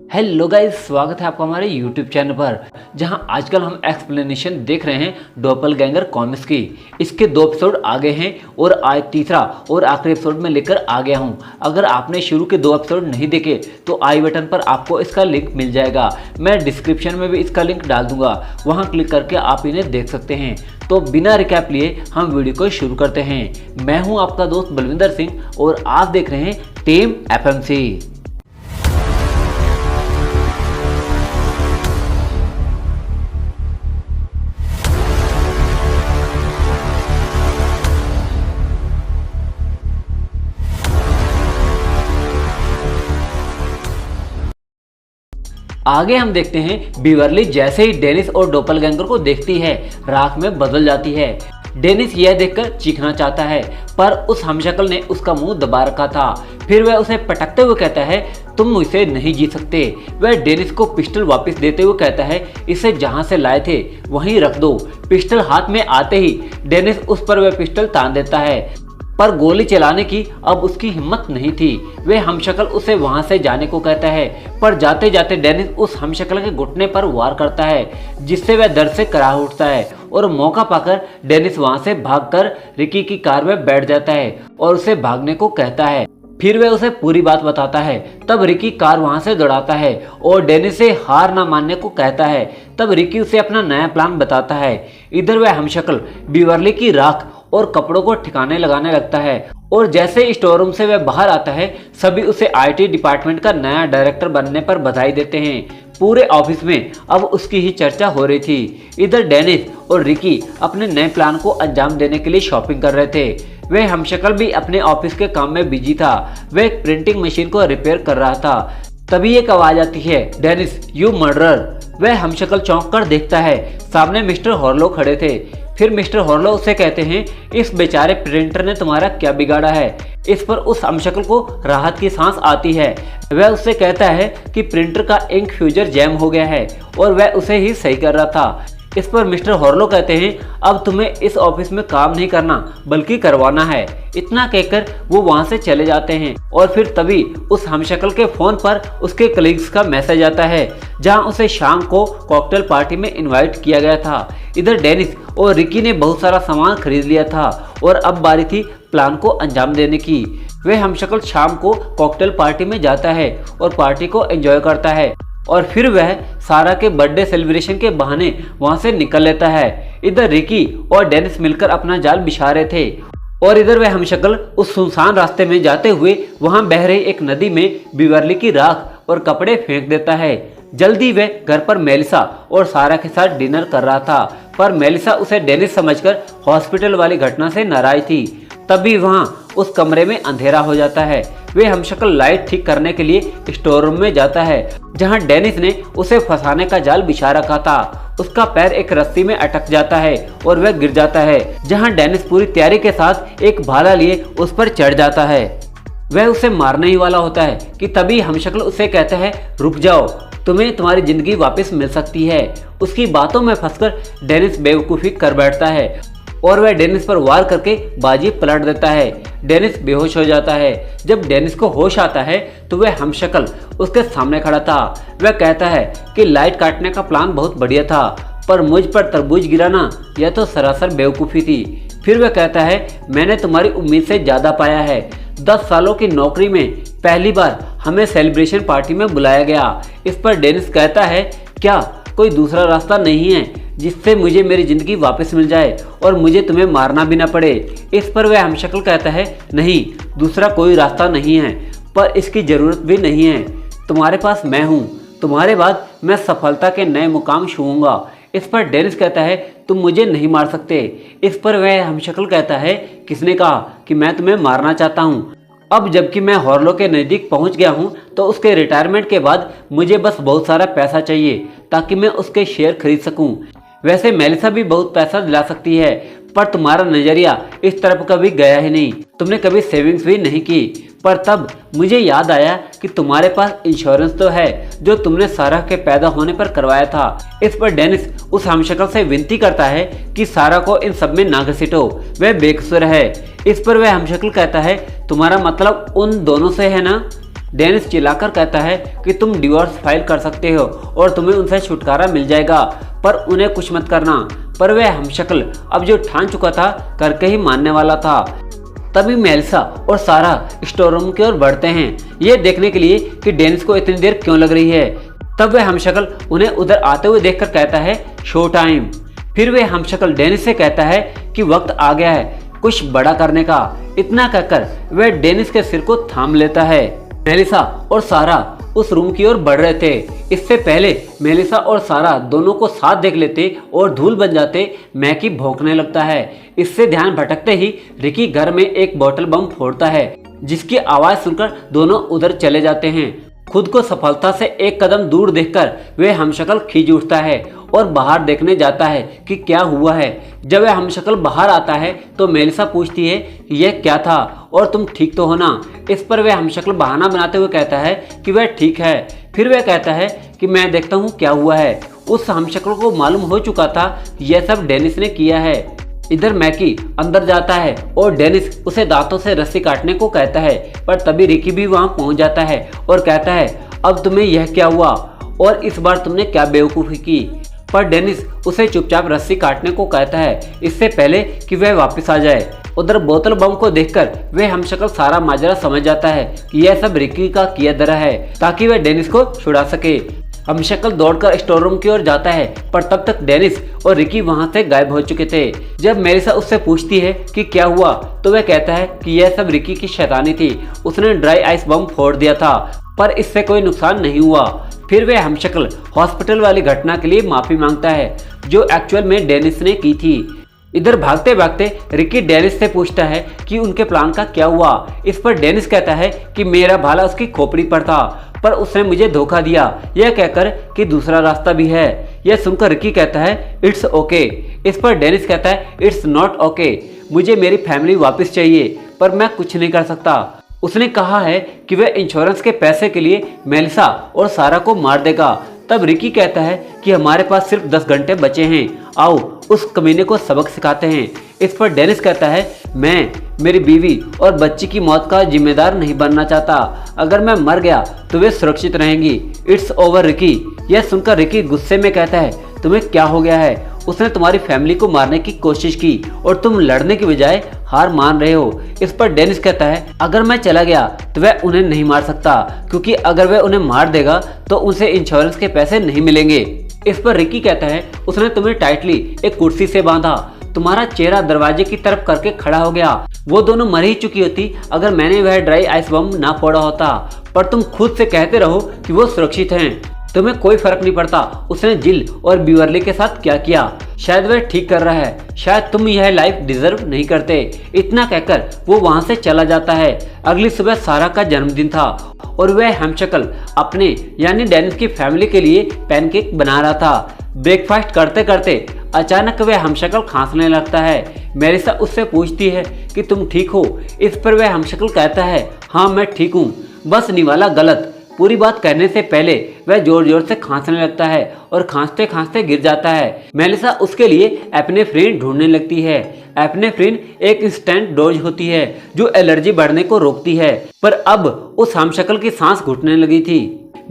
Hello guys, स्वागत है आपका हमारे YouTube चैनल पर, जहां आजकल हम एक्सप्लेनेशन देख रहे हैं डॉपलगैंगर कॉमिक्स की। इसके 2 एपिसोड आ गए हैं और आज तीसरा और आखिरी एपिसोड में लेकर आ गया हूं। अगर आपने शुरू के 2 एपिसोड नहीं देखे तो आई बटन पर आपको इसका लिंक मिल जाएगा। मैं डिस्क्रिप्शन में भी इसका लिंक डाल दूंगा, वहाँ क्लिक करके आप इन्हें देख सकते हैं। तो बिना रिकैप लिए हम वीडियो को शुरू करते हैं। मैं हूँ आपका दोस्त बलविंदर सिंह और आप देख रहे हैं टीम FMC। आगे हम देखते हैं बीवरली जैसे ही डेनिस और डॉपलगैंगर को देखती है राख में बदल जाती है। डेनिस यह देखकर चीखना चाहता है पर उस हमशक्ल ने उसका मुंह दबा रखा था। फिर वह उसे पटकते हुए कहता है, तुम मुझसे नहीं जीत सकते। वह डेनिस को पिस्टल वापस देते हुए कहता है, इसे जहां से लाए थे वहीं रख दो। पिस्टल हाथ में आते ही डेनिस उस पर वह पिस्टल तान देता है, पर गोली चलाने की अब उसकी हिम्मत नहीं थी। वह हमशक्ल उसे वहां से जाने को कहता है, पर जाते जाते डेनिस उस हमशक्ल के घुटने पर वार करता है, जिससे वह दर्द से कराह उठता है और मौका पाकर डेनिस वहां से भागकर रिकी की कार में बैठ जाता है और उसे भागने को कहता है। फिर वह उसे पूरी बात बताता है। तब रिकी कार वहां से दौड़ाता है और डेनिस से हार ना मानने को कहता है। तब रिकी उसे अपना नया प्लान बताता है। इधर वह हमशक्ल बीवरली की राख और कपड़ों को ठिकाने लगाने लगता है और जैसे स्टोर रूम से वह बाहर आता है सभी उसे IT डिपार्टमेंट का नया डायरेक्टर बनने पर बधाई देते हैं। पूरे ऑफिस में अब उसकी ही चर्चा हो रही थी। इधर डेनिस और रिकी अपने नए प्लान को अंजाम देने के लिए शॉपिंग कर रहे थे। वह हमशक्ल भी अपने ऑफिस के काम में बिजी था। वह एक प्रिंटिंग मशीन को रिपेयर कर रहा था। तभी एक आवाज आती है, डेनिस यू मर्डरर। वह हमशक्ल चौंक कर देखता है, सामने मिस्टर हॉर्लो खड़े थे। फिर मिस्टर हॉर्लो उसे कहते हैं, इस बेचारे प्रिंटर ने तुम्हारा क्या बिगाड़ा है। इस पर उस हमशक्ल को राहत की सांस आती है। वह उससे कहता है कि प्रिंटर का इंक फ्यूजर जैम हो गया है और वह उसे ही सही कर रहा था। इस पर मिस्टर हॉर्लो कहते हैं, अब तुम्हें इस ऑफिस में काम नहीं करना बल्कि करवाना है। इतना कहकर वो वहां से चले जाते हैं और फिर तभी उस हमशक्ल के फोन पर उसके कलीग्स का मैसेज आता है, जहां उसे शाम को कॉकटेल पार्टी में इनवाइट किया गया था। इधर डेनिस और रिकी ने बहुत सारा सामान खरीद लिया था और अब बारी थी प्लान को अंजाम देने की। वह हमशक्ल शाम को कॉकटेल पार्टी में जाता है और पार्टी को एंजॉय करता है और फिर वह सारा के बर्थडे सेलिब्रेशन के बहाने वहां से निकल लेता है। इधर रिकी और डेनिस मिलकर अपना जाल बिछा रहे थे और इधर वह हमशक्ल उस सुनसान रास्ते में जाते हुए वहां बह रही एक नदी में बीवरली की राख और कपड़े फेंक देता है। जल्दी वह घर पर मेलिसा और सारा के साथ डिनर कर रहा था, पर मेलिसा उसे डेनिस समझकर हॉस्पिटल वाली घटना से नाराज थी। तभी वहां उस कमरे में अंधेरा हो जाता है। वे हमशक्ल लाइट ठीक करने के लिए स्टोर रूम में जाता है, जहां डेनिस ने उसे फंसाने का जाल बिछा रखा था। उसका पैर एक रस्सी में अटक जाता है और वह गिर जाता है, जहां डेनिस पूरी तैयारी के साथ एक भाला लिए उस पर चढ़ जाता है। वह उसे मारने ही वाला होता है कि तभी हमशक्ल उसे कहता है, रुक जाओ, तुम्हें तुम्हारी जिंदगी वापस मिल सकती है। उसकी बातों में फंसकर डेनिस बेवकूफ़ी कर बैठता है और वह डेनिस पर वार करके बाजी पलट देता है। डेनिस बेहोश हो जाता है। जब डेनिस को होश आता है तो वह हमशक्ल उसके सामने खड़ा था। वह कहता है कि लाइट काटने का प्लान बहुत बढ़िया था, पर मुझ पर तरबूज गिराना यह तो सरासर बेवकूफ़ी थी। फिर वह कहता है, मैंने तुम्हारी उम्मीद से ज़्यादा पाया है। 10 सालों की नौकरी में पहली बार हमें सेलिब्रेशन पार्टी में बुलाया गया। इस पर डेनिस कहता है, क्या कोई दूसरा रास्ता नहीं है जिससे मुझे मेरी जिंदगी वापस मिल जाए और मुझे तुम्हें मारना भी ना पड़े। इस पर वह हमशक्ल कहता है, नहीं, दूसरा कोई रास्ता नहीं है, पर इसकी ज़रूरत भी नहीं है। तुम्हारे पास मैं हूँ, तुम्हारे बाद मैं सफलता के नए मुकाम छूऊंगा। इस पर डेनिस कहता है, तुम मुझे नहीं मार सकते। इस पर वह हमशक्ल कहता है, किसने कहा कि मैं तुम्हें मारना चाहता हूँ। अब जबकि मैं हॉर्लो के नज़दीक पहुंच गया हूं तो उसके रिटायरमेंट के बाद मुझे बस बहुत सारा पैसा चाहिए ताकि मैं उसके शेयर खरीद सकूं। वैसे मेलिसा भी बहुत पैसा दिला सकती है, पर तुम्हारा नज़रिया इस तरफ कभी गया ही नहीं। तुमने कभी सेविंग्स भी नहीं की। पर तब मुझे याद आया कि तुम्हारे पास इंश्योरेंस तो है जो तुमने सारा के पैदा होने पर करवाया था। इस पर डेनिस उस हमशक्ल से विनती करता है कि सारा को इन सब में ना घसीटो, वह बेकसूर है। इस पर वह हमशक्ल कहता है, तुम्हारा मतलब उन दोनों से है ना। डेनिस चिल्लाकर कहता है कि तुम डिवोर्स फाइल कर सकते हो और तुम्हें उनसे छुटकारा मिल जाएगा, पर उन्हें कुछ मत करना। पर वह हमशक्ल अब जो ठान चुका था करके ही मानने वाला था। तभी मेलिसा और सारा स्टोर रूम की ओर बढ़ते हैं, ये देखने के लिए कि डेनिस को इतनी देर क्यों लग रही है। तब वह हमशक्ल उन्हें उधर आते हुए देखकर कहता है शो टाइम। फिर वह हमशक्ल डेनिस से कहता है कि वक्त आ गया है कुछ बड़ा करने का। इतना कहकर वह डेनिस के सिर को थाम लेता है। मेलिसा और सारा उस रूम की ओर बढ़ रहे थे। इससे पहले मेलिसा और सारा दोनों को साथ देख लेते और धूल बन जाते, मैकी भौंकने लगता है। इससे ध्यान भटकते ही रिकी घर में एक बोतल बम फोड़ता है, जिसकी आवाज सुनकर दोनों उधर चले जाते हैं। खुद को सफलता से एक कदम दूर देखकर वह हमशक्ल खींच उठता है और बाहर देखने जाता है कि क्या हुआ है। जब वह हमशक्ल बाहर आता है तो मेलिसा पूछती है कि यह क्या था और तुम ठीक तो हो ना। इस पर वह हमशक्ल बहाना बनाते हुए कहता है कि वह ठीक है। फिर वह कहता है कि मैं देखता हूँ क्या हुआ है। उस हमशक्ल को मालूम हो चुका था यह सब डेनिस ने किया है। इधर मैकी अंदर जाता है और डेनिस उसे दांतों से रस्सी काटने को कहता है, पर तभी रिकी भी वहां पहुंच जाता है और कहता है अब तुम्हें यह क्या हुआ और इस बार तुमने क्या बेवकूफ़ी की। पर डेनिस उसे चुपचाप रस्सी काटने को कहता है इससे पहले कि वह वापस आ जाए। उधर बोतल बम को देखकर वह हमशक्ल सारा माजरा समझ जाता है कि यह सब रिकी का किया धरा है ताकि वह डेनिस को छुड़ा सके। हमशक्ल दौड़कर स्टोर रूम की ओर जाता है, पर तब तक डेनिस और रिकी वहां से गायब हो चुके थे। जब मेलिसा उससे पूछती है कि क्या हुआ तो वह कहता है कि यह सब रिकी की शैतानी थी, उसने ड्राई आइस बम फोड़ दिया था, पर इससे कोई नुकसान नहीं हुआ। फिर वह हमशक्ल हॉस्पिटल वाली घटना के लिए माफी मांगता है जो एक्चुअल में डेनिस ने की थी। इधर भागते भागते रिकी डेनिस से पूछता है कि उनके प्लान का क्या हुआ। इस पर डेनिस कहता है कि मेरा भाला उसकी खोपड़ी पर था, पर उसने मुझे धोखा दिया, यह कहकर कि दूसरा रास्ता भी है। यह सुनकर रिकी कहता है इट्स ओके। इस पर डेनिस कहता है इट्स नॉट ओके, मुझे मेरी फैमिली वापस चाहिए, पर मैं कुछ नहीं कर सकता। उसने कहा है कि वह इंश्योरेंस के पैसे के लिए मेलिसा और सारा को मार देगा। तब रिकी कहता है कि हमारे पास सिर्फ 10 घंटे बचे हैं, आओ उस कमीने को सबक सिखाते हैं। इस पर डेनिस कहता है मैं मेरी बीवी और बच्ची की मौत का जिम्मेदार नहीं बनना चाहता, अगर मैं मर गया तो वे सुरक्षित रहेंगी। It's over Ricky. यह सुनकर रिकी गुस्से में कहता है तुम्हें क्या हो गया है, उसने तुम्हारी फैमिली को मारने की कोशिश की और तुम लड़ने की बजाय हार मान रहे हो। इस पर डेनिस कहता है अगर मैं चला गया तो वह उन्हें नहीं मार सकता, क्योंकि अगर वह उन्हें मार देगा तो उसे इंश्योरेंस के पैसे नहीं मिलेंगे। इस पर रिकी कहता है उसने तुम्हें टाइटली एक कुर्सी से बांधा, तुम्हारा चेहरा दरवाजे की तरफ करके खड़ा हो गया। वो दोनों मर ही चुकी होती अगर मैंने वह ड्राई आइस बम ना फोड़ा होता, पर तुम खुद से कहते रहो कि वो सुरक्षित हैं। तुम्हें कोई फर्क नहीं पड़ता उसने जिल और बीवरली के साथ क्या किया, शायद वह ठीक कर रहा है, शायद तुम यह लाइफ डिजर्व नहीं करते। इतना कहकर वो वहां से चला जाता है। अगली सुबह सारा का जन्मदिन था और वह हमशक्ल अपने यानी डेनिस की फैमिली के लिए पैनकेक बना रहा था। ब्रेकफास्ट करते करते अचानक वह हमशक्ल खांसने लगता है। मेलिसा उससे पूछती है कि तुम ठीक हो। इस पर वह हमशक्ल कहता है हाँ मैं ठीक हूँ, बस निवाला गलत। पूरी बात कहने से पहले वह जोर जोर से खांसने लगता है और खांसते खांसते गिर जाता है। मेलिसा उसके लिए एपनेफ्रिन ढूंढने लगती है। एपनेफ्रिन एक इंस्टेंट डोज होती है जो एलर्जी बढ़ने को रोकती है, पर अब उस हमशक्ल की सांस घुटने लगी थी।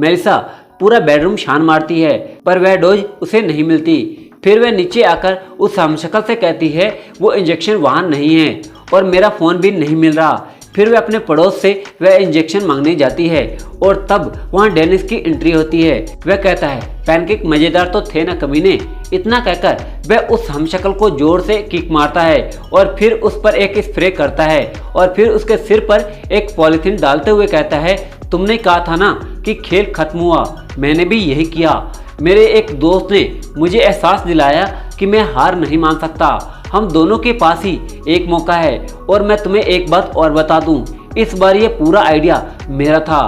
मेलिसा पूरा बेडरूम छान मारती है, पर वह डोज उसे नहीं मिलती। फिर वह नीचे आकर उस हमशक्ल से कहती है वो इंजेक्शन वहां नहीं है और मेरा फोन भी नहीं मिल रहा। फिर वह अपने पड़ोस से वह इंजेक्शन मांगने जाती है और तब वहां डेनिस की एंट्री होती है। वह कहता है पैनकेक मजेदार तो थे ना कमीने। इतना कहकर वह उस हमशक्ल को जोर से किक मारता है और फिर उस पर एक स्प्रे करता है और फिर उसके सिर पर एक पॉलीथीन डालते हुए कहता है तुमने कहा था ना कि खेल खत्म हुआ, मैंने भी यही किया। मेरे एक दोस्त ने मुझे एहसास दिलाया कि मैं हार नहीं मान सकता। हम दोनों के पास ही एक मौका है और मैं तुम्हें एक बात और बता दूं, इस बार ये पूरा आइडिया मेरा था।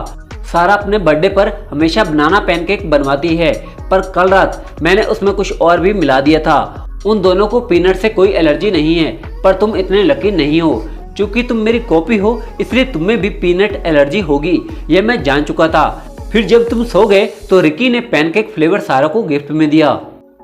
सारा अपने बर्थडे पर हमेशा बनाना पैनकेक बनवाती है, पर कल रात मैंने उसमें कुछ और भी मिला दिया था। उन दोनों को पीनट से कोई एलर्जी नहीं है, पर तुम इतने लकी नहीं हो। चूंकि तुम मेरी कॉपी हो इसलिए तुम्हें भी पीनट एलर्जी होगी, यह मैं जान चुका था। फिर जब तुम सो गए तो रिकी ने पैनकेक फ्लेवर सारा को गिफ्ट में दिया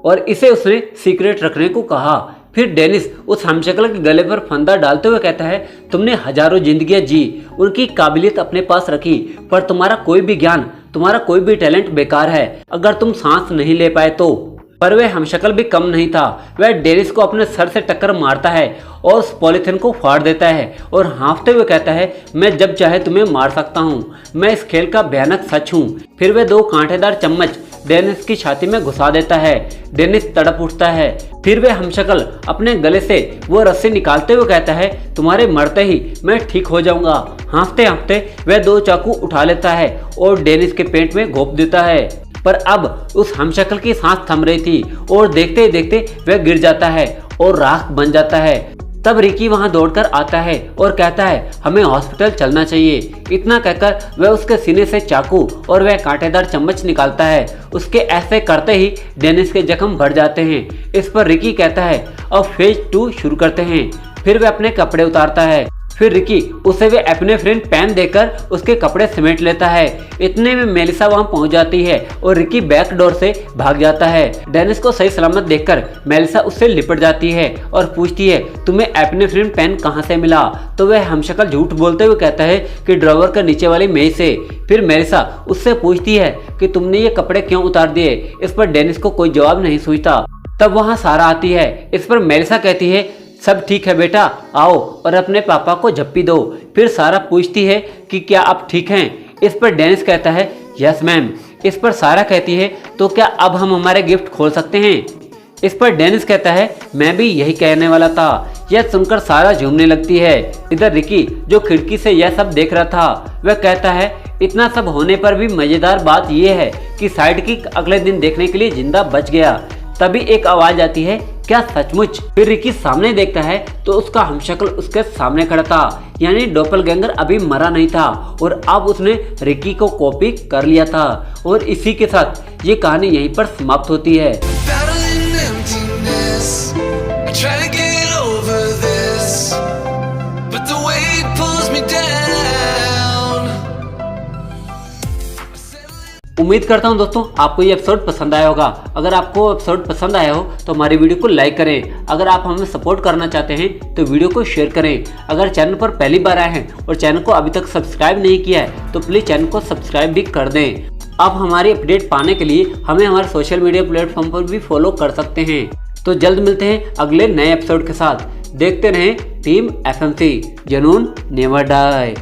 और इसे उसने सीक्रेट रखने को कहा। फिर डेनिस उस हमशक्ल के गले पर फंदा डालते हुए कहता है, तुमने हजारों जिंदगियां जी, उनकी काबिलियत अपने पास रखी, पर तुम्हारा कोई भी ज्ञान, तुम्हारा कोई भी टैलेंट बेकार है अगर तुम सांस नहीं ले पाए तो। पर वह हमशक्ल भी कम नहीं था। वह डेनिस को अपने सर से टक्कर मारता है और उस पॉलीथिन को फाड़ देता है और हाँफते हुए कहता है, मैं जब चाहे तुम्हें मार सकता हूँ, मैं इस खेल का भयानक सच हूँ। फिर वह 2 कांटेदार चम्मच डेनिस की छाती में घुसा देता है। डेनिस तड़प उठता है। फिर वह हमशक्ल अपने गले से वो रस्सी निकालते हुए कहता है, तुम्हारे मरते ही मैं ठीक हो जाऊंगा। हाँफते हाँफते वह 2 चाकू उठा लेता है और डेनिस के पेट में घोंप देता है। पर अब उस हमशक्ल की सांस थम रही थी और देखते ही देखते वह गिर जाता है और राख बन जाता है। तब रिकी वहां दौड़कर आता है और कहता है, हमें हॉस्पिटल चलना चाहिए। इतना कहकर वह उसके सीने से चाकू और वह कांटेदार चम्मच निकालता है। उसके ऐसे करते ही डेनिस के जख्म बढ़ जाते हैं। इस पर रिकी कहता है, अब फेज 2 शुरू करते हैं। फिर वह अपने कपड़े उतारता है। फिर रिकी उसे वे अपने फ्रेंड पेन देकर उसके कपड़े समेट लेता है। इतने में मेलिसा वहां पहुंच जाती है और रिकी बैक डोर से भाग जाता है। डेनिस को सही सलामत देखकर मेलिसा उससे लिपट जाती है और पूछती है, तुम्हें अपने फ्रेंड पेन कहां से मिला? तो वह हमशक्ल झूठ बोलते हुए कहता है कि ड्रॉवर के नीचे वाली मेज से। फिर मेलिसा उससे पूछती है कि तुमने ये कपड़े क्यों उतार दिए? इस पर डेनिस को कोई जवाब नहीं सूझता। तब वहाँ सारा आती है। इस पर मेलिसा कहती है, सब ठीक है बेटा, आओ और अपने पापा को झप्पी दो। फिर सारा पूछती है कि क्या आप ठीक हैं? इस पर डेनिस कहता है, यस मैम। इस पर सारा कहती है, तो क्या अब हम हमारे गिफ्ट खोल सकते हैं? इस पर डेनिस कहता है, मैं भी यही कहने वाला था। यह सुनकर सारा झूमने लगती है। इधर रिकी जो खिड़की से यह सब देख रहा था, वह कहता है, इतना सब होने पर भी मजेदार बात यह है कि साइड किक अगले दिन देखने के लिए जिंदा बच गया। तभी एक आवाज आती है, क्या सचमुच? फिर रिकी सामने देखता है तो उसका हमशक्ल उसके सामने खड़ा था, यानी डॉपलगैंगर अभी मरा नहीं था और अब उसने रिकी को कॉपी कर लिया था। और इसी के साथ ये कहानी यहीं पर समाप्त होती है। उम्मीद करता हूं दोस्तों आपको ये एपिसोड पसंद आया होगा। अगर आपको एपिसोड पसंद आया हो तो हमारी वीडियो को लाइक करें। अगर आप हमें सपोर्ट करना चाहते हैं तो वीडियो को शेयर करें। अगर चैनल पर पहली बार आए हैं और चैनल को अभी तक सब्सक्राइब नहीं किया है तो प्लीज़ चैनल को सब्सक्राइब भी कर दें। आप हमारी अपडेट पाने के लिए हमें हमारे सोशल मीडिया प्लेटफॉर्म पर भी फॉलो कर सकते हैं। तो जल्द मिलते हैं अगले नए एपिसोड के साथ। देखते रहें टीम FMC, जुनून नेवर डाई।